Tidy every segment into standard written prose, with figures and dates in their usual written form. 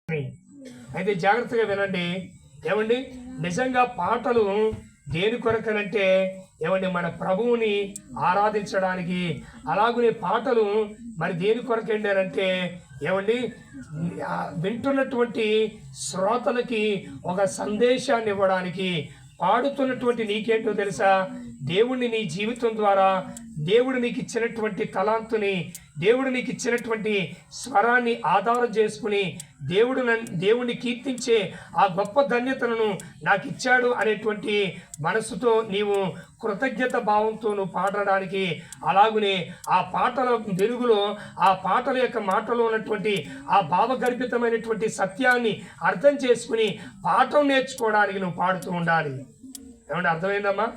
అయితే జాగ్రత్తగా వినండి. ఏమండి, నిజంగా పాటలు దేని కొరకనంటే ఏమండి మన ప్రభువుని ఆరాధించడానికి. అలాగనే పాటలు మరి దేని కొరకండి అంటే ఏమండి వింటున్నటువంటి శ్రోతలకి ఒక సందేశాన్ని ఇవ్వడానికి. పాడుతున్నటువంటి నీకేంటో తెలుసా? దేవుణ్ణి నీ జీవితం ద్వారా, దేవుడు నీకు ఇచ్చినటువంటి తలాంతుని, దేవుడు నీకు ఇచ్చినటువంటి స్వరాన్ని ఆధారం చేసుకుని దేవుడిని కీర్తించే ఆ గొప్ప ధన్యతను నాకు ఇచ్చాడు అనేటువంటి మనసుతో నీవు కృతజ్ఞత భావంతో నువ్వు పాడడానికి. అలాగనే ఆ పాటల వెలుగులో, ఆ పాటల యొక్క మాటలో ఉన్నటువంటి ఆ భావగర్భితమైనటువంటి సత్యాన్ని అర్థం చేసుకుని పాఠం నేర్చుకోవడానికి నువ్వు పాడుతూ ఉండాలి. ఏమంటే అర్థమైందమ్మా?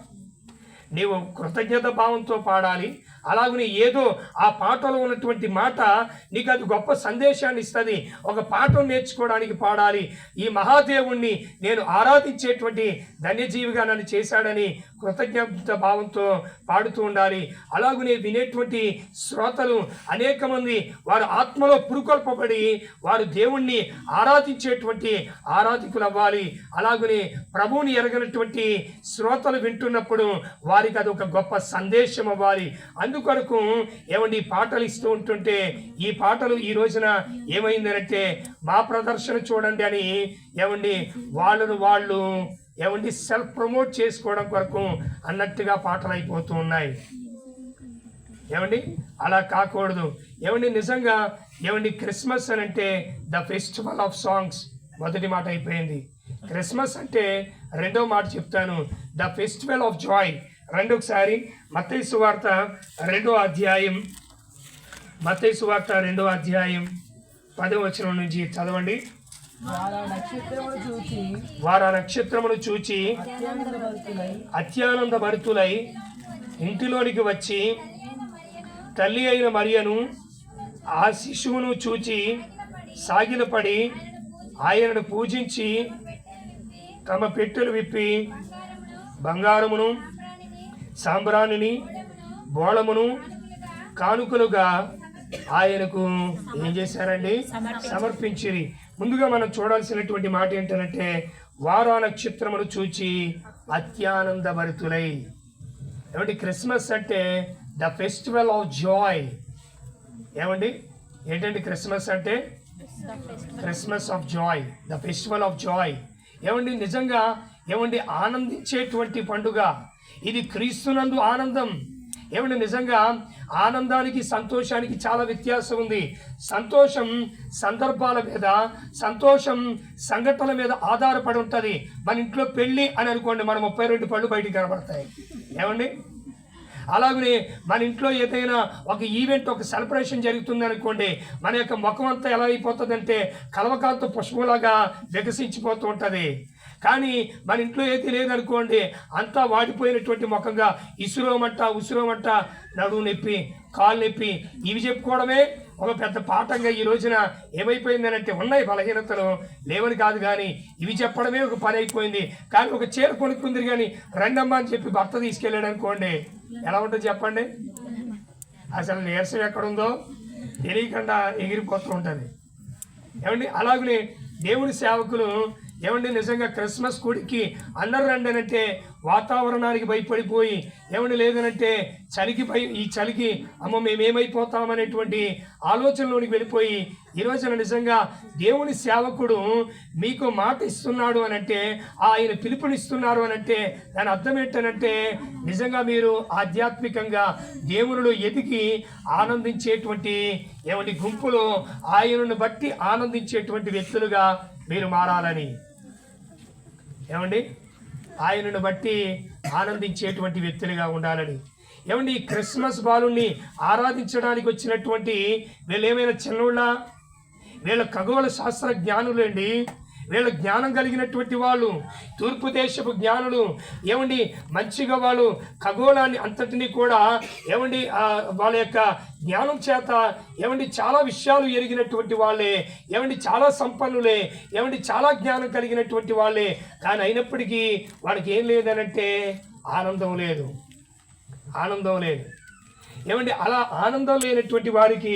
నీవు కృతజ్ఞత భావంతో పాడాలి. అలాగనే ఏదో ఆ పాటలో ఉన్నటువంటి మాట నీకు అది గొప్ప సందేశాన్ని ఇస్తుంది. ఒక పాఠం నేర్చుకోవడానికి పాడాలి. ఈ మహాదేవుణ్ణి నేను ఆరాధించేటువంటి ధన్యజీవిగా నన్ను చేశాడని కృతజ్ఞత భావంతో పాడుతూ ఉండాలి. అలాగనే వినేటువంటి శ్రోతలు అనేక మంది వారు ఆత్మలో పురుకొల్పబడి వారు దేవుణ్ణి ఆరాధించేటువంటి ఆరాధికులు అవ్వాలి. అలాగనే ప్రభువుని ఎరగనటువంటి శ్రోతలు వింటున్నప్పుడు వారికి అది ఒక గొప్ప సందేశం అవ్వాలి. అందుకొరకు ఏమండి పాటలు ఇస్తూ ఉంటుంటే ఈ పాటలు ఈ రోజున ఏమైందంటే మా ప్రదర్శన చూడండి అని ఏమండి వాళ్ళు ఏమండి సెల్ఫ్ ప్రమోట్ చేసుకోవడం కొరకు అన్నట్టుగా పాటలు అయిపోతూ ఉన్నాయి. ఏమండి అలా కాకూడదు. ఏమండి నిజంగా ఏమండి క్రిస్మస్ అని అంటే ద ఫెస్టివల్ ఆఫ్ సాంగ్స్ మొదటి మాట అయిపోయింది. క్రిస్మస్ అంటే రెండో మాట చెప్తాను, ద ఫెస్టివల్ ఆఫ్ జాయ్. రెండోసారి మత్తయి సువార్త 2వ అధ్యాయం, మత్తయి సువార్త 2వ అధ్యాయం 10వ వచనం నుంచి చదవండి. వారు ఆ నక్షత్రమును చూచి అత్యానంద భరితులై ఇంటిలోనికి వచ్చి తల్లి అయిన మరియను ఆ శిశువును చూచి సాగిలపడి ఆయనను పూజించి తమ పెట్టెలు విప్పి బంగారమును సాంబ్రాణిని బోళమును కానుకలుగా ఆయనకు ఏం చేశారండి? సమర్పించిరి. ముందుగా మనం చూడాల్సినటువంటి మాట ఏంటంటే వారు ఆ నక్షత్రమును చూచి అత్యానంద భరితులై. ఏమండి క్రిస్మస్ అంటే ద ఫెస్టివల్ ఆఫ్ జాయ్. ఏమండి ఏంటండి క్రిస్మస్ అంటే? Christmas of Joy, the festival of Joy. ఏమండి నిజంగా ఏమండి ఆనందించేటువంటి పండుగ ఇది. క్రీస్తునందు ఆనందం. ఏమండి నిజంగా ఆనందానికి సంతోషానికి చాలా వ్యత్యాసం ఉంది. సంతోషం సందర్భాల మీద, సంతోషం సంఘటనల మీద ఆధారపడి ఉంటుంది. మన ఇంట్లో పెళ్ళి అని అనుకోండి, మన 32 పళ్ళు బయటికి కనబడతాయి. ఏమండి అలాగనే మన ఇంట్లో ఏదైనా ఒక ఈవెంట్, ఒక సెలబ్రేషన్ జరుగుతుంది అనుకోండి, మన యొక్క ముఖం అంతా ఎలా అయిపోతుందంటే కలవకాంత పుష్పంలాగా వికసించిపోతూ ఉంటుంది. కానీ మన ఇంట్లో ఏది లేదనుకోండి, అంతా వాడిపోయినటువంటి ముఖంగా ఉసురోమంట నడువు నొప్పి, కాలు నొప్పి, ఇవి చెప్పుకోవడమే ఒక పెద్ద పాఠంగా ఈ రోజున ఏమైపోయిందనంటే, ఉన్నాయి బలహీనతలు లేవని కాదు కానీ ఇవి చెప్పడమే ఒక పని అయిపోయింది. కానీ ఒక చీర కొనుక్కుంది కానీ రండమ్మ అని చెప్పి భర్త తీసుకెళ్ళాడు అనుకోండి, ఎలా ఉంటుంది చెప్పండి? అసలు నీరసం ఎక్కడుందో తెలియకుండా ఎగిరిపోతూ ఉంటుంది. ఏమండి అలాగనే దేవుని సేవకులు ఏమండి నిజంగా క్రిస్మస్ గుడికి అందరు రండి అంటే వాతావరణానికి భయపడిపోయి, ఏమండి లేదనంటే ఈ చలికి అమ్మ మేమేమైపోతామనేటువంటి ఆలోచనలోనికి వెళ్ళిపోయి ఈ రోజున నిజంగా దేవుని సేవకుడు మీకు మాట ఇస్తున్నాడు అనంటే, ఆయన పిలుపునిస్తున్నారు అనంటే దాని అర్థం ఏంటనంటే నిజంగా మీరు ఆధ్యాత్మికంగా దేవునిలో ఎదిగి ఆనందించేటువంటి ఏమండి గుంపులో ఆయనను బట్టి ఆనందించేటువంటి వ్యక్తులుగా మీరు మారాలని. ఏమండి ఆయనను బట్టి ఆనందించేటువంటి వ్యక్తులుగా ఉండాలని. ఏమండి ఈ క్రిస్మస్ బాలుని ఆరాధించడానికి వచ్చినటువంటి వీళ్ళు ఏమైనా చిన్నోళ్ళ? వీళ్ళ ఖగోళ శాస్త్ర జ్ఞానులండి. వీళ్ళ జ్ఞానం కలిగినటువంటి వాళ్ళు, తూర్పు దేశపు జ్ఞానులు. ఏమండి మంచిగా వాళ్ళు ఖగోళాన్ని అంతటినీ కూడా ఏమండి వాళ్ళ యొక్క జ్ఞానం చేత ఏమండి చాలా విషయాలు ఎరిగినటువంటి వాళ్ళే, ఏమండి చాలా సంపన్నులే, ఏమండి చాలా జ్ఞానం కలిగినటువంటి వాళ్ళే. కానీ అయినప్పటికీ వాళ్ళకి ఏం లేదనంటే ఆనందం లేదు. ఏమండి అలా ఆనందం లేనటువంటి వారికి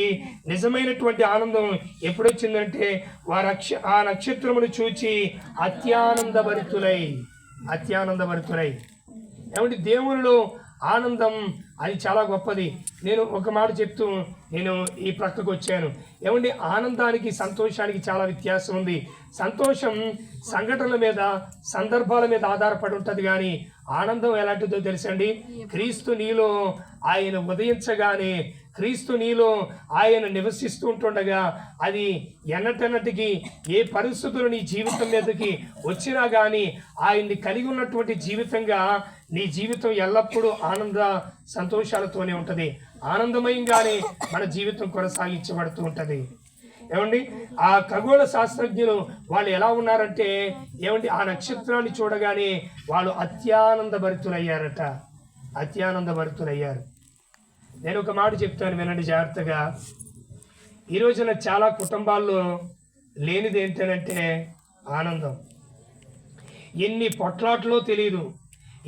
నిజమైనటువంటి ఆనందం ఎప్పుడొచ్చిందంటే ఆ నక్షత్రమును చూచి అత్యానందభరితులై ఏమంటే దేవునిలో ఆనందం అది చాలా గొప్పది. నేను ఒక మాట చెప్తూ నేను ఈ ప్రక్కకు వచ్చాను. ఏమండి ఆనందానికి సంతోషానికి చాలా వ్యత్యాసం ఉంది. సంతోషం సంఘటనల మీద సందర్భాల మీద ఆధారపడి ఉంటుంది, కానీ ఆనందం ఎలాంటిదో తెలుసండి. క్రీస్తు నీలో ఆయన ఉదయించగానే, క్రీస్తు నీలో ఆయన నివసిస్తూ ఉంటుండగా, అది ఎన్నటన్నటికి ఏ పరిస్థితులు నీ జీవితం మీదకి వచ్చినా కానీ ఆయన్ని కలిగి ఉన్నటువంటి జీవితంగా నీ జీవితం ఎల్లప్పుడూ ఆనంద సంతోషాలతోనే ఉంటుంది. ఆనందమయంగానే మన జీవితం కొనసాగించబడుతూ ఉంటుంది. ఏమండి ఆ ఖగోళ శాస్త్రజ్ఞులు వాళ్ళు ఎలా ఉన్నారంటే, ఏమండి ఆ నక్షత్రాన్ని చూడగానే వాళ్ళు అత్యానందభరితులయ్యారు. నేను ఒక మాట చెప్తాను, వినండి జాగ్రత్తగా. ఈ రోజున చాలా కుటుంబాల్లో లేనిది ఏంటంటే ఆనందం. ఎన్ని పొట్లాట్లో తెలియదు,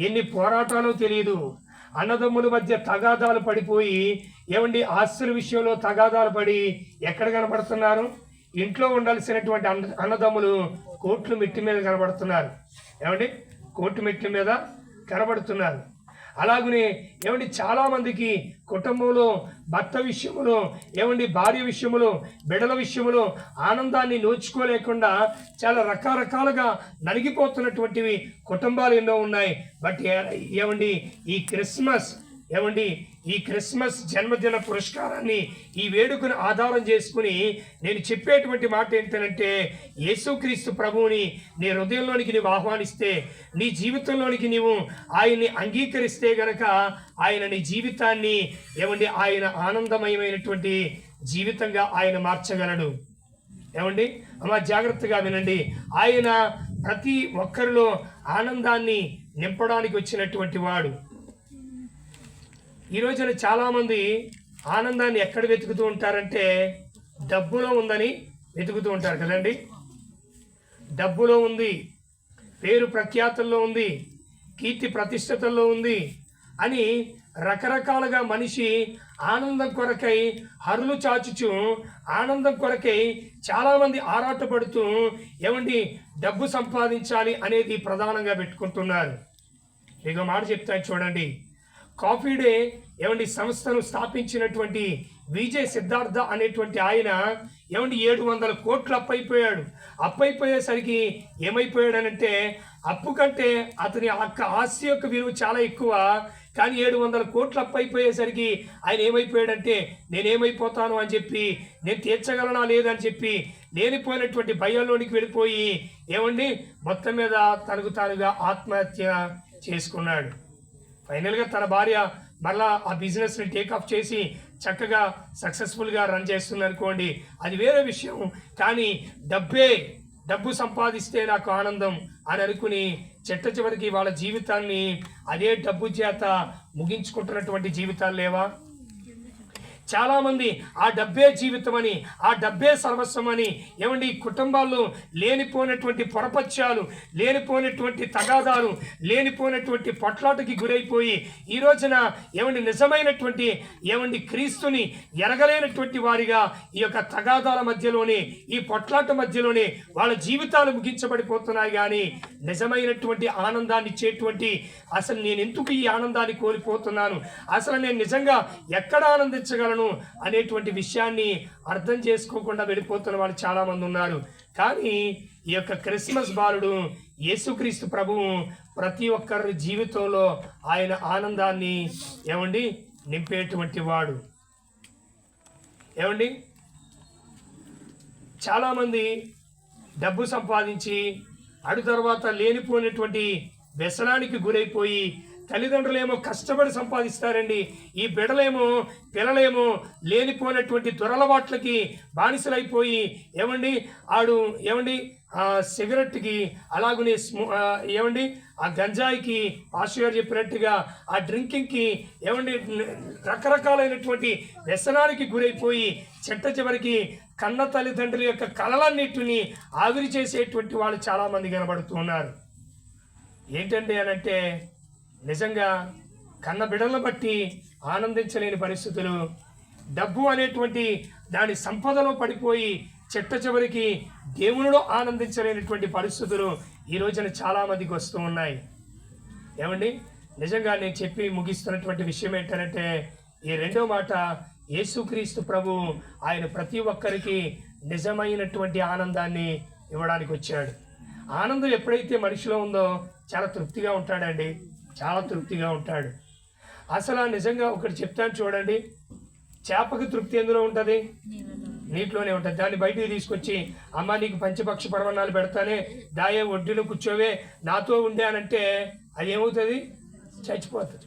ఎన్ని పోరాటాలు తెలియదు. అన్నదమ్ముల మధ్య తగాదాలు పడిపోయి, ఏమండి ఆస్తుల విషయంలో తగాదాలు పడి ఎక్కడ కనబడుతున్నారు? ఇంట్లో ఉండాల్సినటువంటి అన్నదమ్ములు కోర్టు మెట్టి మీద కనబడుతున్నారు. ఏమండి కోర్టు మెట్ల మీద కనబడుతున్నారు. అలాగనే ఏమండి చాలామందికి కుటుంబంలో భర్త విషయంలో, ఏమండి భార్య విషయంలో, బిడ్డల విషయంలో ఆనందాన్ని నోచుకోలేకుండా చాలా రకరకాలుగా నలిగిపోతున్నటువంటివి కుటుంబాలు ఎన్నో ఉన్నాయి. బట్ ఏమండి ఈ క్రిస్మస్ జన్మదిన పురస్కారాన్ని, ఈ వేడుకను ఆధారం చేసుకుని నేను చెప్పేటువంటి మాట ఏంటంటే, యేసుక్రీస్తు ప్రభువుని నీ హృదయంలోనికి నీవు ఆహ్వానిస్తే, నీ జీవితంలోనికి నీవు ఆయన్ని అంగీకరిస్తే గనక ఆయన నీ జీవితాన్ని ఏమండి ఆయన ఆనందమయమైనటువంటి జీవితంగా ఆయన మార్చగలడు. ఏమండి అమ్మా జాగ్రత్తగా వినండి. ఆయన ప్రతి ఒక్కరిలో ఆనందాన్ని నింపడానికి వచ్చినటువంటి వాడు. ఈ రోజున చాలామంది ఆనందాన్ని ఎక్కడ వెతుకుతూ ఉంటారంటే డబ్బులో ఉందని వెతుకుతూ ఉంటారు కదండి. డబ్బులో ఉంది, పేరు ప్రఖ్యాతుల్లో ఉంది, కీర్తి ప్రతిష్టతల్లో ఉంది అని రకరకాలుగా మనిషి ఆనందం కొరకై హరులు చాచుచు, ఆనందం కొరకై చాలామంది ఆరాటపడుతూ ఏమండి డబ్బు సంపాదించాలి అనేది ప్రధానంగా పెట్టుకుంటున్నారు. మీకు మాట చెప్తాను చూడండి. కాఫీ డే ఏమండి సంస్థను స్థాపించినటువంటి విజయ్ సిద్ధార్థ అనేటువంటి ఆయన ఏమండి 700 కోట్లు అప్పైపోయేసరికి ఏమైపోయాడనంటే, అప్పు కంటే అతని ఆస్తి యొక్క విలువ చాలా ఎక్కువ. కానీ 700 కోట్లు అప్పైపోయేసరికి ఆయన ఏమైపోయాడంటే, నేనేమైపోతాను అని చెప్పి, నేను తీర్చగలనా లేదని చెప్పి లేనిపోయినటువంటి భయంలోనికి వెళ్ళిపోయి ఏమండి మొత్తం మీద తనకు తానుగా ఆత్మహత్య చేసుకున్నాడు. ఫైనల్గా తన భార్య మళ్ళా ఆ బిజినెస్ని టేకప్ చేసి చక్కగా సక్సెస్ఫుల్గా రన్ చేస్తుంది అనుకోండి, అది వేరే విషయం. కానీ డబ్బు సంపాదిస్తే నాకు ఆనందం అని అనుకుని చివరికి వాళ్ళ జీవితాన్ని అదే డబ్బు చేత ముగించుకుంటున్నటువంటి జీవితాలు లేవా? చాలామంది ఆ డబ్బే జీవితం అని, ఆ డబ్బే సర్వస్వం అని ఏమండి కుటుంబాల్లో లేనిపోయినటువంటి పొరపత్యాలు, లేనిపోయినటువంటి తగాదాలు, లేనిపోయినటువంటి పొట్లాటకి గురైపోయి ఈ రోజున ఏమండి నిజమైనటువంటి ఏమండి క్రీస్తుని ఎరగలేనటువంటి వారిగా ఈ యొక్క తగాదాల మధ్యలోనే, ఈ పొట్లాట మధ్యలోనే వాళ్ళ జీవితాలు ముగించబడిపోతున్నాయి. కానీ నిజమైనటువంటి ఆనందాన్ని ఇచ్చేటువంటి, అసలు నేను ఎందుకు ఈ ఆనందాన్ని కోల్పోతున్నాను, అసలు నేను నిజంగా ఎక్కడ ఆనందించగలను అనేటువంటి విషయాన్ని అర్థం చేసుకోకుండా వెళ్ళిపోతున్న వాళ్ళు చాలామంది ఉన్నారు. కానీ ఈ యొక్క క్రిస్మస్ బాలుడు యేసుక్రీస్తు ప్రభువు ప్రతి ఒక్కరి జీవితంలో ఆయన ఆనందాన్ని ఏమండి నింపేటువంటి వాడు. ఏమండి చాలామంది డబ్బు సంపాదించి అడు తర్వాత లేనిపోయినటువంటి వ్యసనానికి గురైపోయి, తల్లిదండ్రులేమో కష్టపడి సంపాదిస్తారండి, ఈ పిల్లలేమో లేనిపోయినటువంటి దురలవాట్లకి బానిసలైపోయి ఏమండి సిగరెట్కి, అలాగనే ఏమండి ఆ గంజాయికి, పాస్టర్ గారు చెప్పినట్టుగా ఆ డ్రింకింగ్కి, ఏమండి రకరకాలైనటువంటి వ్యసనానికి గురైపోయి చివరికి కన్న తల్లిదండ్రుల యొక్క కలలన్నిటిని ఆవిరి చేసేటువంటి వాళ్ళు చాలామంది కనబడుతున్నారు. ఏంటంటే అనంటే నిజంగా కన్న బిడ్డలను బట్టి ఆనందించలేని పరిస్థితులు, డబ్బు అనేటువంటి దాని సంపదలో పడిపోయి చిట్ట చివరికి దేవునిలో ఆనందించలేనటువంటి పరిస్థితులు ఈ రోజున చాలామందికి వస్తూ ఉన్నాయి. ఏమండి, నిజంగా నేను చెప్పి ముగిస్తున్నటువంటి విషయం ఏంటంటే, ఈ రెండో మాట, యేసుక్రీస్తు ప్రభు ఆయన ప్రతి ఒక్కరికి నిజమైనటువంటి ఆనందాన్ని ఇవ్వడానికి వచ్చాడు. ఆనందం ఎప్పుడైతే మనిషిలో ఉందో చాలా తృప్తిగా ఉంటాడండి, చాలా తృప్తిగా ఉంటాడు. అసలు నిజంగా ఒకటి చెప్తాను చూడండి, చేపకి తృప్తి ఎందులో ఉంటుంది? నీటిలోనే ఉంటుంది. దాన్ని బయటికి తీసుకొచ్చి, అమ్మ నీకు పంచపక్ష పరమాన్నాలు పెడతానే, దాయే ఒడ్డులో కూర్చోవే, నాతో ఉండే అనంటే అది ఏమవుతుంది? చచ్చిపోతుంది.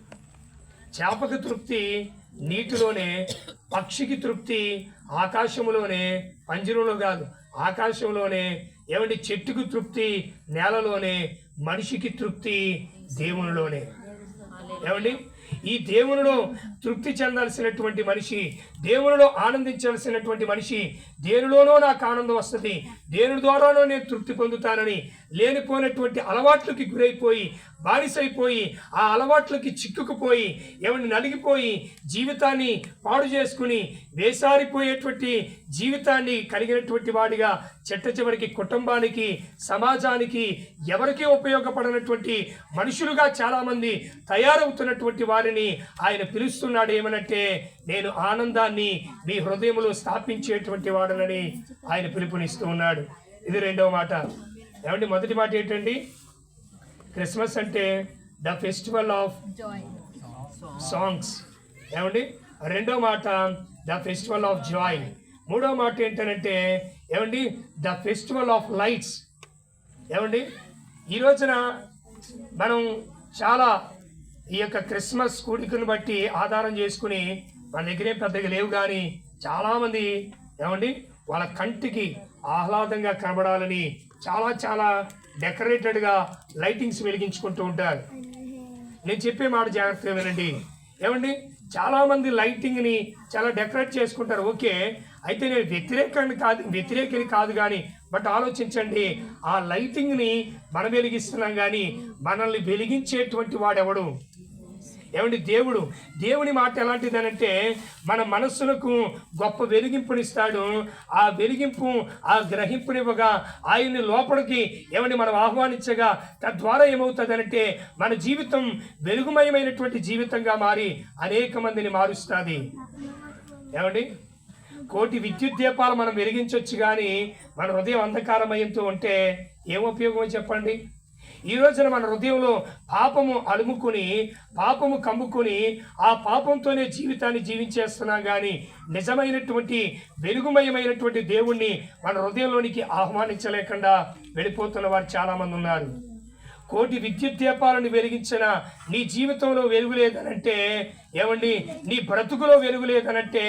చేపకి తృప్తి నీటిలోనే, పక్షికి తృప్తి ఆకాశంలోనే, పంజరంలో కాదు ఆకాశంలోనే. ఏమంటే చెట్టుకు తృప్తి నేలలోనే, మనిషికి తృప్తి దేవునిలోనే. ఏమండి, ఈ దేవునిలో తృప్తి చెందాల్సినటువంటి మనిషి, దేవునిలో ఆనందించాల్సినటువంటి మనిషి, దేనిలోనో నాకు ఆనందం వస్తుంది, దేని ద్వారానో నేను తృప్తి పొందుతానని లేనిపోయినటువంటి అలవాట్లకి గురైపోయి, బానిసైపోయి, ఆ అలవాట్లకి చిక్కుకుపోయి, ఏమని నలిగిపోయి జీవితాన్ని పాడు చేసుకుని వేసారిపోయేటువంటి జీవితాన్ని కలిగినటువంటి వాడిగా చెట్ట చివరికి కుటుంబానికి, సమాజానికి ఎవరికీ ఉపయోగపడనటువంటి మనుషులుగా చాలామంది తయారవుతున్నటువంటి వారిని ఆయన పిలుస్తున్నాడు. ఏమనంటే, నేను ఆనందాన్ని మీ హృదయంలో స్థాపించేటువంటి వాడనని ఆయన పిలుపునిస్తూ ఉన్నాడు. ఇది రెండవ మాట. ఏమండి, మొదటి మాట ఏంటండి? క్రిస్మస్ అంటే ద ఫెస్టివల్ ఆఫ్ సాంగ్స్. ఏమండి, రెండో మాట ద ఫెస్టివల్ ఆఫ్ జాయ్. మూడో మాట ఏంటంటే ఏమండి, ద ఫెస్టివల్ ఆఫ్ లైట్స్. ఏమండి, ఈ రోజున మనం చాలా ఈ యొక్క క్రిస్మస్ కూడికను బట్టి ఆధారం చేసుకుని, మన దగ్గరే పెద్దగా లేవు కానీ చాలామంది ఏమండి వాళ్ళ కంటికి ఆహ్లాదంగా కనబడాలని చాలా చాలా డెకరేటెడ్గా లైటింగ్స్ వెలిగించుకుంటూ ఉంటారు. నేను చెప్పే మాట జాగ్రత్తగా వినండి. ఏమండి, చాలామంది లైటింగ్ని చాలా డెకరేట్ చేసుకుంటారు. ఓకే, అయితే నేను వ్యతిరేకని కాదు కానీ, బట్ ఆలోచించండి, ఆ లైటింగ్ని మనం వెలిగిస్తున్నాం కానీ మనల్ని వెలిగించేటువంటి వాడెవడు? ఏమండి, దేవుని మాట ఎలాంటిదనంటే మన మనస్సులకు గొప్ప వెలిగింపునిస్తాడు. ఆ వెలిగింపు, ఆ గ్రహింపునివ్వగా ఆయన్ని లోపలికి ఏమండి మనం ఆహ్వానించగా, తద్వారా ఏమవుతుందనంటే మన జీవితం వెలుగుమయమైనటువంటి జీవితంగా మారి అనేక మందిని మారుస్తుంది. ఏమండి, కోటి విద్యుత్ దీపాలు మనం వెలిగించవచ్చు కానీ మన హృదయం అంధకారమయంతో ఉంటే ఏం ఉపయోగమో చెప్పండి. ఈ రోజున మన హృదయంలో పాపము అలుముకుని, పాపము కమ్ముకుని, ఆ పాపంతోనే జీవితాన్ని జీవించేస్తున్నాం కానీ నిజమైనటువంటి వెలుగుమయమైనటువంటి దేవుణ్ణి మన హృదయంలోనికి ఆహ్వానించలేకుండా వెళ్ళిపోతున్న వారు చాలామంది ఉన్నారు. కోటి విద్యుత్ దీపాలను వెలిగించిన నీ జీవితంలో వెలుగు లేదనంటే, ఏమండి నీ బ్రతుకులో వెలుగు లేదనంటే,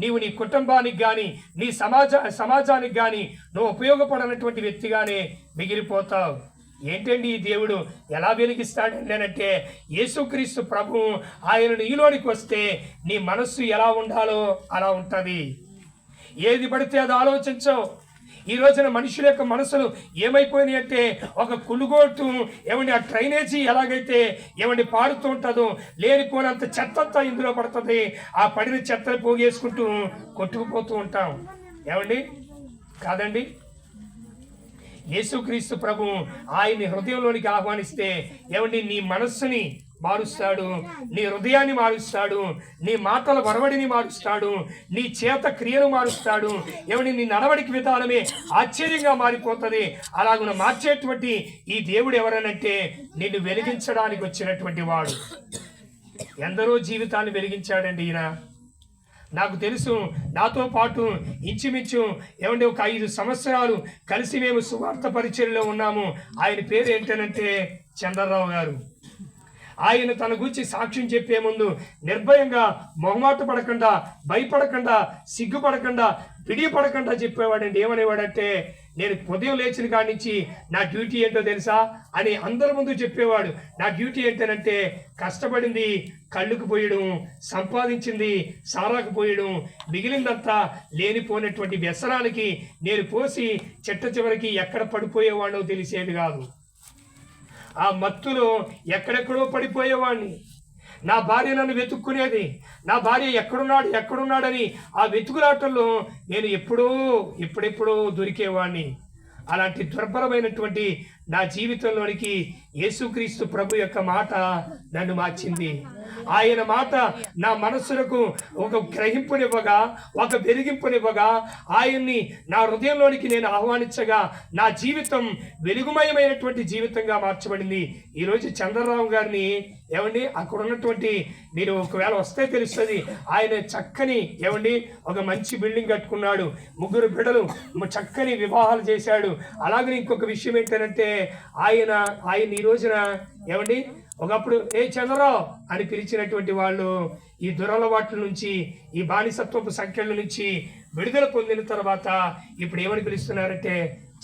నీవు నీ కుటుంబానికి కానీ నీ సమాజానికి కానీ నువ్వు ఉపయోగపడనటువంటి వ్యక్తిగానే మిగిలిపోతావు. ఏంటండి ఈ దేవుడు ఎలా వెలిగిస్తాడండి అంటే, యేసుక్రీస్తు ప్రభు ఆయన నీలోనికి వస్తే నీ మనస్సు ఎలా ఉండాలో అలా ఉంటుంది. ఏది పడితే అది ఆలోచించవు. ఈ రోజున మనుషుల యొక్క మనసులు ఏమైపోయినాయి అంటే, ఒక కులుగోటు ఏమండి ఆ డ్రైనేజీ ఎలాగైతే ఏమండి పారుతూ ఉంటుందో, లేనిపోయినంత చెత్తంతా ఇందులో పడుతుంది. ఆ పడిన చెత్తను పోగేసుకుంటూ కొట్టుకుపోతూ ఉంటాం. ఏమండి, కాదండి, యేసుక్రీస్తు ప్రభు ఆయన్ని హృదయంలోనికి ఆహ్వానిస్తే ఏమండి నీ మనస్సుని మారుస్తాడు, నీ హృదయాన్ని మారుస్తాడు, నీ మాటల వరవడిని మారుస్తాడు, నీ చేత క్రియను మారుస్తాడు. ఏమండి నీ నడవడికి విధానమే ఆశ్చర్యంగా మారిపోతుంది. అలాగున మార్చేటువంటి ఈ దేవుడు ఎవరనంటే నిన్ను వెలిగించడానికి వచ్చినటువంటి వాడు. ఎందరో జీవితాన్ని వెలిగించాడండి ఈయన. నాకు తెలుసు, నాతో పాటు ఇంచుమించు ఏమంటే ఒక 5 సంవత్సరాలు కలిసి మేము సువార్త పరిచర్యలో ఉన్నాము. ఆయన పేరు ఏంటనంటే చంద్రరావు గారు. ఆయన తన గురించి సాక్ష్యం చెప్పే ముందు నిర్భయంగా, మొహమాట పడకుండా, భయపడకుండా, సిగ్గుపడకుండా, పిడియపడకుండా చెప్పేవాడండి. ఏమనేవాడంటే, నేను ఉదయం లేచిన కాడి నుంచి నా డ్యూటీ ఏంటో తెలుసా అని అందరి ముందు చెప్పేవాడు. నా డ్యూటీ ఏంటంటే కష్టపడింది కళ్ళుకు పోయడం, సంపాదించింది సారాకు పోయడం, మిగిలిందంతా లేనిపోయినటువంటి వ్యసనానికి నేను పోసి చెట్ట చివరికి ఎక్కడ పడిపోయేవాడో తెలిసేది కాదు. ఆ మత్తులో ఎక్కడెక్కడో పడిపోయేవాడిని. నా భార్య నన్ను వెతుక్కునేది, నా భార్య ఎక్కడున్నాడని ఆ వెతుకులాటల్లో నేను ఎప్పుడెప్పుడో దొరికేవాడిని. అలాంటి దుర్భరమైనటువంటి నా జీవితంలోనికి యేసుక్రీస్తు ప్రభు యొక్క మాట నన్ను మార్చింది. ఆయన మాట నా మనస్సులకు ఒక గ్రహింపునివ్వగా, ఒక వెలిగింపునివ్వగా, ఆయన్ని నా హృదయంలోనికి నేను ఆహ్వానించగా నా జీవితం వెలుగుమయమైనటువంటి జీవితంగా మార్చబడింది. ఈరోజు చంద్రరావు గారిని అక్కడ ఉన్నటువంటి మీరు ఒకవేళ వస్తే తెలుస్తుంది, ఆయన చక్కని ఒక మంచి బిల్డింగ్ కట్టుకున్నాడు, 3 బిడ్డలు, చక్కని వివాహాలు చేశాడు. అలాగే ఇంకొక విషయం ఏంటంటే ఆయన ఈ రోజున ఒకప్పుడు చంద్రరావు అని పిలిచినటువంటి వాళ్ళు ఈ దురలవాట్ల నుంచి, ఈ బానిసత్వపు సంఖ్యల నుంచి విడుదల పొందిన తర్వాత ఇప్పుడు ఏమని పిలుస్తున్నారంటే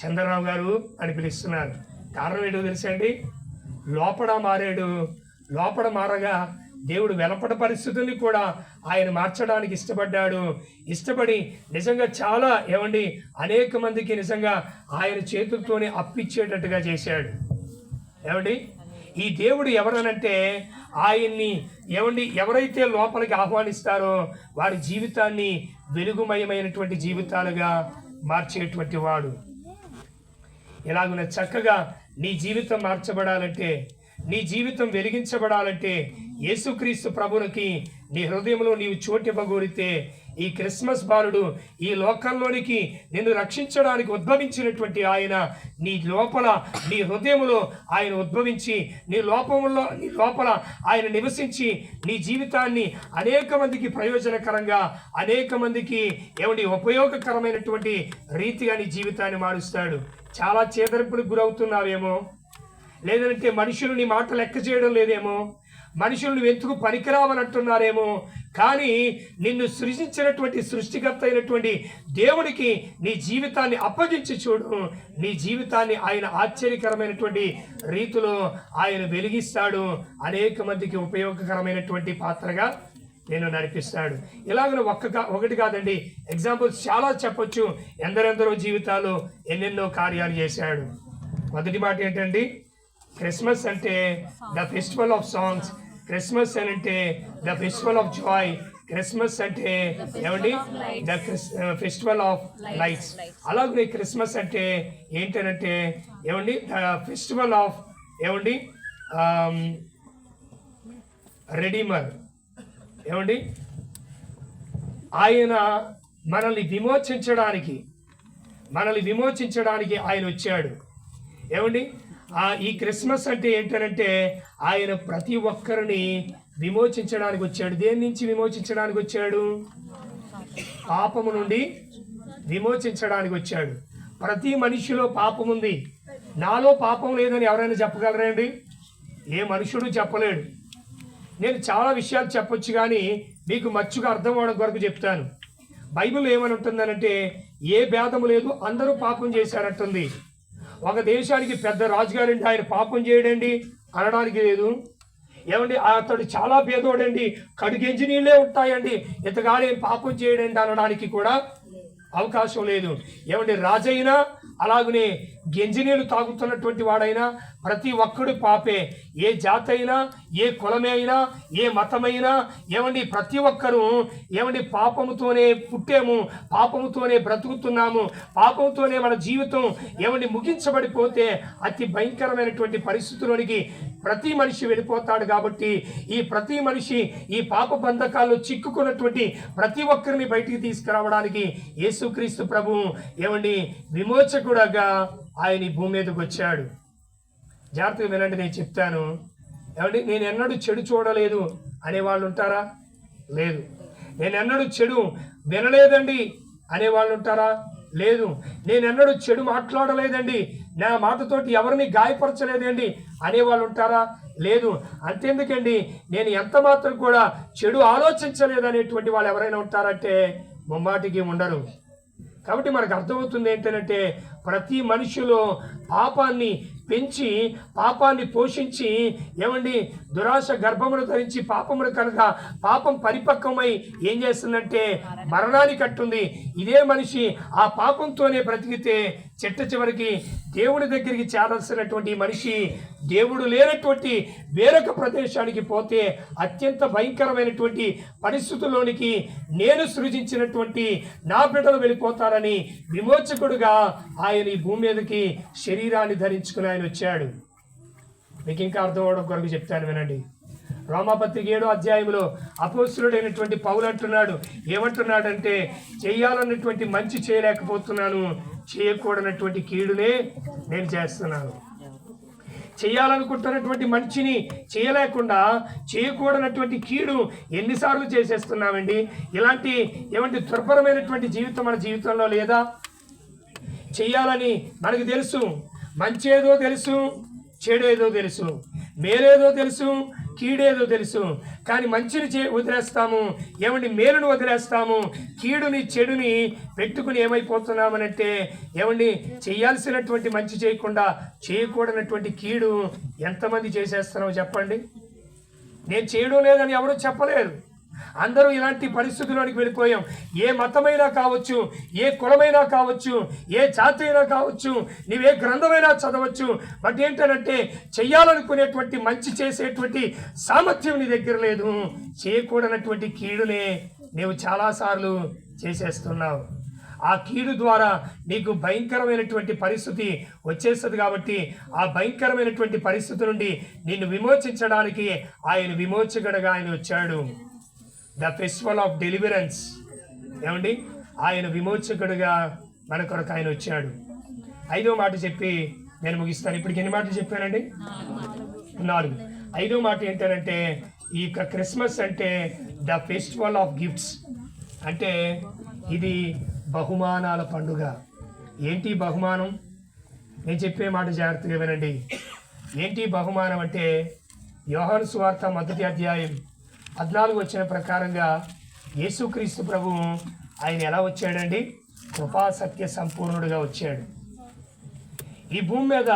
చంద్రరావు గారు అని పిలుస్తున్నారు. కారణం ఏంటో తెలుసా అండి? లోపల మారగా దేవుడు వెలపడ పరిస్థితుల్ని కూడా ఆయన మార్చడానికి ఇష్టపడి నిజంగా చాలా అనేక మందికి నిజంగా ఆయన చేతులతోనే అప్పిచ్చేటట్టుగా చేశాడు. ఈ దేవుడు ఎవరనంటే ఆయన్ని ఎవరైతే లోపలికి ఆహ్వానిస్తారో వారి జీవితాన్ని వెలుగుమయమైనటువంటి జీవితాలుగా మార్చేటువంటి వాడు. ఇలాగున చక్కగా నీ జీవితం మార్చబడాలంటే, నీ జీవితం వెలిగించబడాలంటే యేసుక్రీస్తు ప్రభునికి నీ హృదయంలో నీవు చోటివ్వగోరితే ఈ క్రిస్మస్ బాలుడు ఈ లోకంలోనికి నిన్ను రక్షించడానికి ఉద్భవించినటువంటి ఆయన నీ హృదయంలో ఆయన ఉద్భవించి నీ లోపల ఆయన నివసించి నీ జీవితాన్ని అనేక మందికి ప్రయోజనకరంగా, అనేక మందికి ఉపయోగకరమైనటువంటి రీతిగా నీ జీవితాన్ని మారుస్తాడు. చాలా చేదరింపులకు గురవుతున్నావేమో, లేదంటే మనుషులు నీ మాట లెక్క చేయడం లేదేమో, మనుషులను ఎందుకు పనికిరావనంటున్నారేమో, కానీ నిన్ను సృష్టించినటువంటి సృష్టికర్త అయినటువంటి దేవుడికి నీ జీవితాన్ని అప్పగించి చూడు. నీ జీవితాన్ని ఆయన ఆశ్చర్యకరమైనటువంటి రీతిలో ఆయన వెలిగిస్తాడు. అనేక మందికి ఉపయోగకరమైనటువంటి పాత్రగా నేను నడిపిస్తాడు. ఇలాగ ఒకటి కాదండి, ఎగ్జాంపుల్స్ చాలా చెప్పొచ్చు. ఎందరెందరో జీవితాలు ఎన్నెన్నో కార్యాలు చేశాడు. మొదటి మాట ఏంటండి? క్రిస్మస్ అంటే the festival of songs, Christmas అంటే the festival of joy, Christmas అంటే ద ఫెస్టివల్ ఆఫ్ లైట్స్. అలాగే క్రిస్మస్ అంటే ఏంటంటే ద ఫెస్టివల్ ఆఫ్ రెడీమర్. ఆయన మనల్ని విమోచించడానికి ఆయన వచ్చాడు. ఈ క్రిస్మస్ అంటే ఏంటంటే ఆయన ప్రతి ఒక్కరిని విమోచించడానికి వచ్చాడు. దేని నుంచి విమోచించడానికి వచ్చాడు? పాపము నుండి విమోచించడానికి వచ్చాడు. ప్రతి మనిషిలో పాపం ఉంది. నాలో పాపం లేదని ఎవరైనా చెప్పగలరండి? ఏ మనుషుడు చెప్పలేడు. నేను చాలా విషయాలు చెప్పొచ్చు, కానీ మీకు మచ్చుగా అర్థం అవడం కొరకు చెప్తాను. బైబిల్ ఏమని ఉంటుందనంటే ఏ భేదము లేదు, అందరూ పాపం చేశారంటుంది. ఒక దేశానికి పెద్ద రాజుగారండి, ఆయన పాపం చేయడండి అనడానికి లేదు. అతడు చాలా పేదోడండి, కడుగెంజి నీళ్ళే ఉంటాయండి, ఇతగాడేం పాపం చేయడండి అనడానికి కూడా అవకాశం లేదు. రాజైనా అలాగనే గెంజినీళ్ళు తాగుతున్నటువంటి వాడైనా ప్రతి ఒక్కడు పాపే. ఏ జాతి అయినా, ఏ కులమే అయినా, ఏ మతమైనా ప్రతి ఒక్కరూ పాపముతోనే పుట్టాము, పాపముతోనే బ్రతుకుతున్నాము, పాపముతోనే మన జీవితం ముగించబడిపోతే అతి భయంకరమైనటువంటి పరిస్థితుల్లోనికి ప్రతి మనిషి వెళ్ళిపోతాడు. కాబట్టి ఈ ప్రతి మనిషి ఈ పాప బంధకాల్లో చిక్కుకున్నటువంటి ప్రతి ఒక్కరిని బయటికి తీసుకురావడానికి యేసుక్రీస్తు ప్రభువు విమోచకుడుగా ఆయన ఈ భూమి మీదకి వచ్చాడు. జాగ్రత్తగా వినండి, నేను చెప్తాను. నేను ఎన్నడూ చెడు చూడలేదు అనేవాళ్ళు ఉంటారా? లేదు. నేను ఎన్నడూ చెడు వినలేదండి అనేవాళ్ళు ఉంటారా? లేదు. నేను ఎన్నడూ చెడు మాట్లాడలేదండి, నా మాటతోటి ఎవరిని గాయపరచలేదండి అనేవాళ్ళు ఉంటారా? లేదు. అంతెందుకండి, నేను ఎంత మాత్రం కూడా చెడు ఆలోచించలేదనేటువంటి వాళ్ళు ఎవరైనా ఉంటారంటే ముమ్మాటికి ఉండరు. కాబట్టి మనకు అర్థమవుతుంది ఏంటంటే ప్రతి మనిషిలో పాపాన్ని పెంచి పాపాన్ని పోషించి ఏమండి దురాశ గర్భమును ధరించి పాపమును కనుక పాపం పరిపక్వమై ఏం చేస్తుందంటే మరణానికి కట్టుంది. ఇదే మనిషి ఆ పాపంతోనే బ్రతికితే చిట్ట చివరికి దేవుడి దగ్గరికి చేరాల్సినటువంటి మనిషి దేవుడు లేనటువంటి వేరొక ప్రదేశానికి పోతే అత్యంత భయంకరమైనటువంటి పరిస్థితుల్లోనికి నేను సృజించినటువంటి నా బిడ్డలు వెళ్ళిపోతారని విమోచకుడుగా ఆయన ఈ భూమి మీదకి శరీరాన్ని ధరించుకుని ఆయన వచ్చాడు. మీకు ఇంకా అర్థం అవడం కొరకు చెప్తాను వినండి. రోమాపత్రిక 7వ అధ్యాయంలో అపోస్తలుడైనటువంటి పౌలు అంటున్నాడు, ఏమంటున్నాడంటే చేయాలన్నటువంటి మంచి చేయలేకపోతున్నాను, చేయకూడనటువంటి కీడునే నేను చేస్తున్నాను. చేయాలనుకుంటున్నటువంటి మంచిని చేయలేకుండా చేయకూడనటువంటి కీడు ఎన్నిసార్లు చేసేస్తున్నామండి. ఇలాంటి ఏమంటే దుర్భరమైనటువంటి జీవితం మన జీవితంలో లేదా? చెయ్యాలని మనకు తెలుసు, మంచేదో తెలుసు, చెడేదో తెలుసు, మేలేదో తెలుసు, కీడేదో తెలుసు. కానీ మంచిని వదిలేస్తాము, ఏమండి మేలును వదిలేస్తాము, కీడుని చెడుని పెట్టుకుని ఏమైపోతున్నామనంటే ఏమండి చేయాల్సినటువంటి మంచి చేయకుండా చేయకూడనటువంటి కీడు ఎంతమంది చేసేస్తున్నామో చెప్పండి. నేను చేయడం లేదని ఎవరూ చెప్పలేరు. అందరూ ఇలాంటి పరిస్థితుల్లోనికి వెళ్ళిపోయాం. ఏ మతమైనా కావచ్చు, ఏ కులమైనా కావచ్చు, ఏ జాతి అయినా కావచ్చు, నీవే గ్రంథమైనా చదవచ్చు. బట్ ఏంటంటే చెయ్యాలనుకునేటువంటి మంచి చేసేటువంటి సామర్థ్యం నీ దగ్గర లేదు. చేయకూడనటువంటి కీడునే నీవు చాలాసార్లు చేసేస్తున్నావు. ఆ కీడు ద్వారా నీకు భయంకరమైనటువంటి పరిస్థితి వచ్చేస్తుంది. కాబట్టి ఆ భయంకరమైనటువంటి పరిస్థితి నుండి నిన్ను విమోచించడానికి ఆయన విమోచకుడుగా ఆయన వచ్చాడు. The festival of deliverance. ఏమండి ఆయన విమోచకుడుగా మన కొరకు ఆయన వచ్చాడు. 5వ మాట చెప్పి నేను ముగిస్తాను. ఇప్పటికి ఎన్ని మాటలు చెప్పానండి? 4. 5వ మాట ఏంటంటే ఈ క్రిస్మస్ అంటే ద ఫెస్టివల్ ఆఫ్ గిఫ్ట్స్, అంటే ఇది బహుమానాల పండుగ. ఏంటి బహుమానం? నేను చెప్పే మాట జాగ్రత్తగా వినండి. ఏంటి బహుమానం అంటే యోహాను సువార్త 1వ అధ్యాయం 14 వచ్చిన ప్రకారంగా యేసుక్రీస్తు ప్రభు ఆయన ఎలా వచ్చాడండి? కృపా సత్య సంపూర్ణుడుగా వచ్చాడు. ఈ భూమి మీద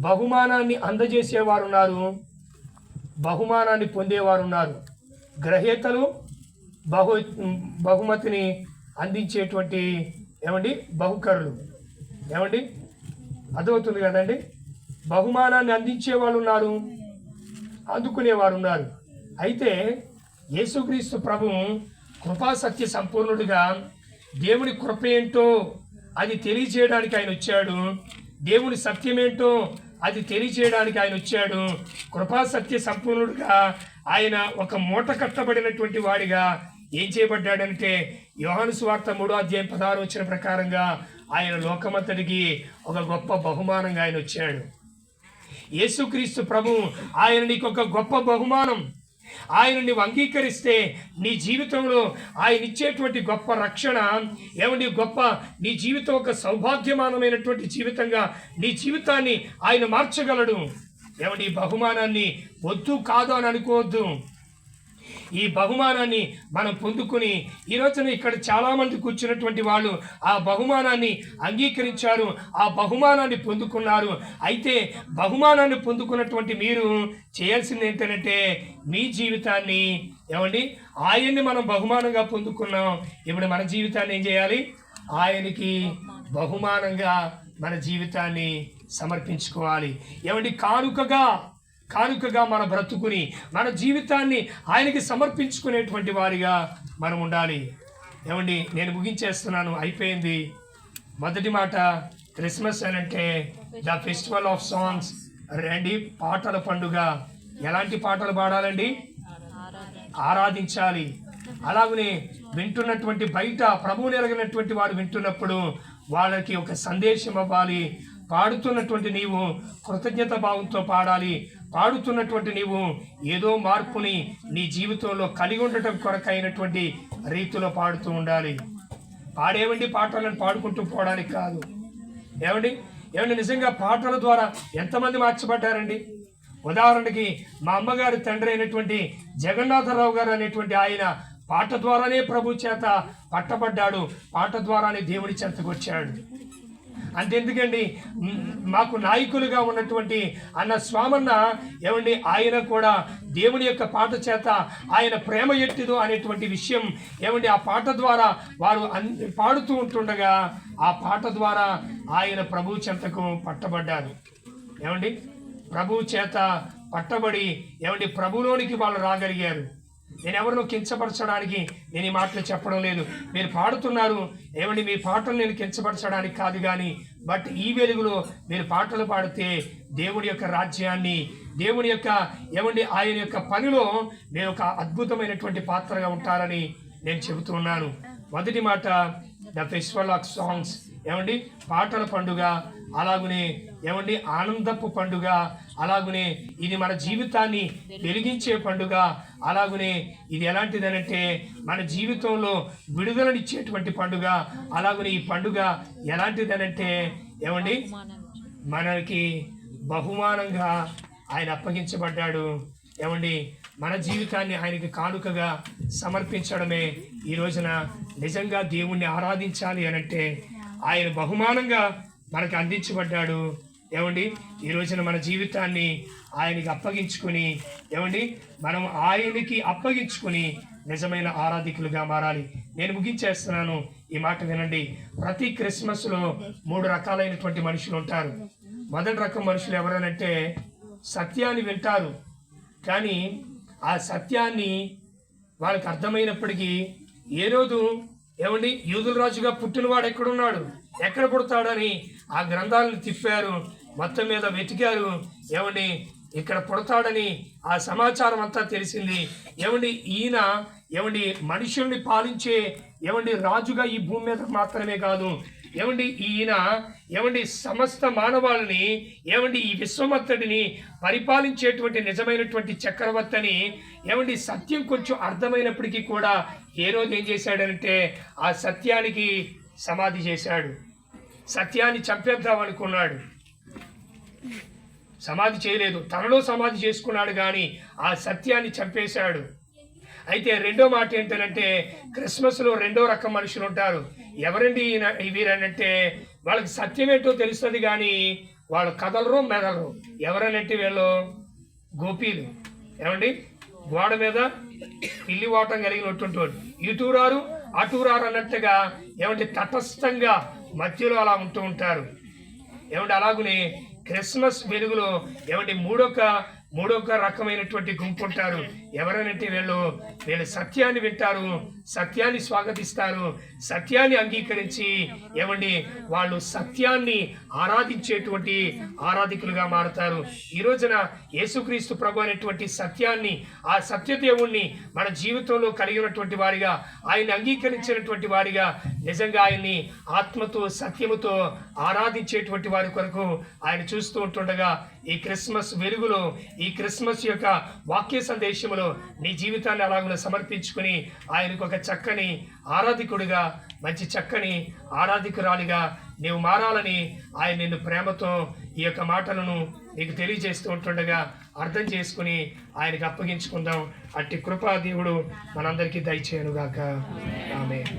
బహుమానాన్ని అందజేసేవారు ఉన్నారు, బహుమానాన్ని పొందేవారు ఉన్నారు. గ్రహీతలు, బహుమతిని అందించేటువంటి ఏమండి బహుకరులు. ఏమండి అర్థమవుతుంది కదండి? బహుమానాన్ని అందించే వాళ్ళు ఉన్నారు, అందుకునేవారు ఉన్నారు. అయితే యేసుక్రీస్తు ప్రభు కృపా సత్య సంపూర్ణుడిగా దేవుని కృప ఏంటో అది తెలియజేయడానికి ఆయన వచ్చాడు. దేవుని సత్యమేంటో అది తెలియజేయడానికి ఆయన వచ్చాడు. కృపా సత్య సంపూర్ణుడిగా ఆయన ఒక మూట కట్టబడినటువంటి వాడిగా ఏం చేయబడ్డాడంటే యోహాను సువార్త 3వ అధ్యాయం 16 వచ్చిన ప్రకారంగా ఆయన లోకమంతటికి ఒక గొప్ప బహుమానంగా ఆయన వచ్చాడు. యేసుక్రీస్తు ప్రభు ఆయన నీకు ఒక గొప్ప బహుమానం. ఆయన నువ్వు అంగీకరిస్తే నీ జీవితంలో ఆయన ఇచ్చేటువంటి గొప్ప రక్షణ, ఏమండి గొప్ప నీ జీవితం ఒక సౌభాగ్యమానమైనటువంటి జీవితంగా నీ జీవితాన్ని ఆయన మార్చగలడు. ఏమండి ఈ బహుమానాన్ని వద్దు కాదు అని అనుకోవద్దు. ఈ బహుమానాన్ని మనం పొందుకుని ఈ రోజున ఇక్కడ చాలామంది కూర్చున్నటువంటి వాళ్ళు ఆ బహుమానాన్ని అంగీకరించారు, ఆ బహుమానాన్ని పొందుకున్నారు. అయితే బహుమానాన్ని పొందుకున్నటువంటి మీరు చేయాల్సింది ఏంటంటే మీ జీవితాన్ని ఏమండి ఆయన్ని మనం బహుమానంగా పొందుకున్నాం. ఇప్పుడు మన జీవితాన్ని ఏం చేయాలి? ఆయనకి బహుమానంగా మన జీవితాన్ని సమర్పించుకోవాలి. ఏమండి కానుకగా మన బ్రతుకుని మన జీవితాన్ని ఆయనకి సమర్పించుకునేటువంటి వారిగా మనం ఉండాలి. ఏమండి నేను ముగించేస్తున్నాను, అయిపోయింది. మొదటి మాట క్రిస్మస్ అని అంటే ద ఫెస్టివల్ ఆఫ్ సాంగ్స్. రండి పాటల పండుగ. ఎలాంటి పాటలు పాడాలండి? ఆరాధించాలి. అలాగనే వింటున్నటువంటి బయట ప్రభువుని ఎరగినటువంటి వారు వింటున్నప్పుడు వాళ్ళకి ఒక సందేశం అవ్వాలి. పాడుతున్నటువంటి నీవు కృతజ్ఞత భావంతో పాడాలి. పాడుతున్నటువంటి నీవు ఏదో మార్పుని నీ జీవితంలో కలిగి ఉండటం కొరకైనటువంటి రీతిలో పాడుతూ ఉండాలి. పాడేవండి పాటలను పాడుకుంటూ పోవడానికి కాదు. ఏమండి నిజంగా పాటల ద్వారా ఎంతమంది మార్చబడ్డారండి? ఉదాహరణకి మా అమ్మగారి తండ్రి అయినటువంటి జగన్నాథరావు గారు అనేటువంటి ఆయన పాట ద్వారానే ప్రభు చేత పట్టబడ్డాడు, పాట ద్వారానే దేవుడి చెంతకు వచ్చాడు. అంతెందుకండి, మాకు నాయకులుగా ఉన్నటువంటి అన్న స్వామన్న ఏమండి, ఆయన కూడా దేవుని యొక్క పాట చేత ఆయన ప్రేమ ఎట్టిదో అనేటువంటి విషయం ఏమండి ఆ పాట ద్వారా వారు పాడుతూ ఉంటుండగా ఆ పాట ద్వారా ఆయన ప్రభు చెంతకు పట్టబడ్డారు. ఏమండి, ప్రభు చేత పట్టబడి ఏమండి ప్రభులోనికి వాళ్ళు రాగలిగారు. నేను ఎవరినో కించపరచడానికి నేను ఈ మాటలు చెప్పడం లేదు. మీరు పాడుతున్నారు ఏమండి, మీ పాటలు నేను కించపరచడానికి కాదు, కానీ బట్ ఈ వెలుగులో మీరు పాటలు పాడితే దేవుడి యొక్క రాజ్యాన్ని, దేవుని యొక్క ఏమండి ఆయన యొక్క పనిలో నేను ఒక అద్భుతమైనటువంటి పాత్రగా ఉంటారని నేను చెబుతున్నాను. మొదటి మాట ద ఫెస్టివల్ ఆఫ్ సాంగ్స్ ఏమండి పాటల పండుగ, అలాగునే ఏమండి ఆనందపు పండుగ, అలాగునే ఇది మన జీవితాన్ని వెలిగించే పండుగ, అలాగునే ఇది ఎలాంటిదనంటే మన జీవితంలో విడుదలనిచ్చేటువంటి పండుగ. అలాగునే ఈ పండుగ ఎలాంటిదనంటే ఏమండి మనకి బహుమానంగా ఆయన అప్పగించబడ్డాడు. ఏమండి మన జీవితాన్ని ఆయనకి కానుకగా సమర్పించడమే ఈ రోజున నిజంగా దేవుణ్ణి ఆరాధించాలి అనంటే ఆయన బహుమానంగా మనకు అందించబడ్డాడు. ఏమండి ఈ రోజున మన జీవితాన్ని ఆయనకి అప్పగించుకొని ఏమండి మనం ఆయనకి అప్పగించుకొని నిజమైన ఆరాధికులుగా మారాలి. నేను ముగించేస్తున్నాను, ఈ మాట వినండి. ప్రతి క్రిస్మస్లో 3 రకాలైనటువంటి మనుషులు ఉంటారు. మొదటి రకం మనుషులు ఎవరనంటే సత్యాన్ని వింటారు, కానీ ఆ సత్యాన్ని వాళ్ళకి అర్థమైనప్పటికీ ఏ రోజు ఏమండి యూదుల రాజుగా పుట్టినవాడు ఎక్కడున్నాడు, ఎక్కడ పుడతాడని ఆ గ్రంథాలను తిప్పారు, మొత్తం మీద వెతికారు. ఏమండి ఇక్కడ పుడతాడని ఆ సమాచారం అంతా తెలిసింది. ఏమండి ఈయన ఏమండి మనుషుల్ని పాలించే ఏమండి రాజుగా ఈ భూమి మీద మాత్రమే కాదు, ఏమండి ఈయన ఏమండి సమస్త మానవాళిని ఏమండి ఈ విశ్వమంతటిని పరిపాలించేటువంటి నిజమైనటువంటి చక్రవర్తి అని ఏమండి సత్యం కొంచెం అర్థమైనప్పటికీ కూడా ఏ రోజు ఏం చేశాడంటే ఆ సత్యానికి సమాధి చేశాడు. సత్యాన్ని చంపేద్దాం అనుకున్నాడు, సమాధి చేయలేదు, తనలో సమాధి చేసుకున్నాడు, కానీ ఆ సత్యాన్ని చంపేశాడు. అయితే రెండో మాట ఏంటంటే క్రిస్మస్లో 2వ రకం మనుషులు ఉంటారు. ఎవరండి వీరనంటే వాళ్ళకి సత్యం ఏంటో తెలుస్తుంది, కానీ వాళ్ళు కదలరు మెదలరు. ఎవరనంటే వీళ్ళు గోపీలు. ఏమండి గోడ మీద పిల్లి వాటం కలిగినటువంటి ఇటురారు అటురారు అన్నట్టుగా ఏమంటే తటస్థంగా మధ్యలో అలా ఉంటూ ఉంటారు. ఏమంటే అలాగనే క్రిస్మస్ వెలుగులో ఏమంటే మూడొక రకమైనటువంటి గుంపు ఉంటారు. ఎవరనంటే వీళ్ళు సత్యాన్ని వింటారు, సత్యాన్ని స్వాగతిస్తారు, సత్యాన్ని అంగీకరించి ఏమండి వాళ్ళు సత్యాన్ని ఆరాధించేటువంటి ఆరాధికులుగా మారుతారు. ఈ రోజున యేసుక్రీస్తు ప్రభు అనేటువంటి సత్యాన్ని, ఆ సత్యదేవుణ్ణి మన జీవితంలో కలిగి ఉన్నటువంటి వారిగా, ఆయన్ని అంగీకరించినటువంటి వారిగా, నిజంగా ఆయన్ని ఆత్మతో సత్యముతో ఆరాధించేటువంటి వారి కొరకు ఆయన చూస్తూ ఉంటుండగా ఈ క్రిస్మస్ వెలుగులో, ఈ క్రిస్మస్ యొక్క వాక్య సందేశంలో నీ జీవితాన్ని అలాగ సమర్పించుకుని ఆయనకు ఒక చక్కని ఆరాధికుడిగా, మంచి చక్కని ఆరాధికురాలిగా నీవు మారాలని ఆయన నిన్ను ప్రేమతో ఈ యొక్క మాటలను నీకు తెలియజేస్తూ ఉంటుండగా అర్థం చేసుకుని ఆయనకు అప్పగించుకుందాం. అట్టి కృపా దేవుడు మనందరికీ దయచేయనుగాక. ఆమేన్.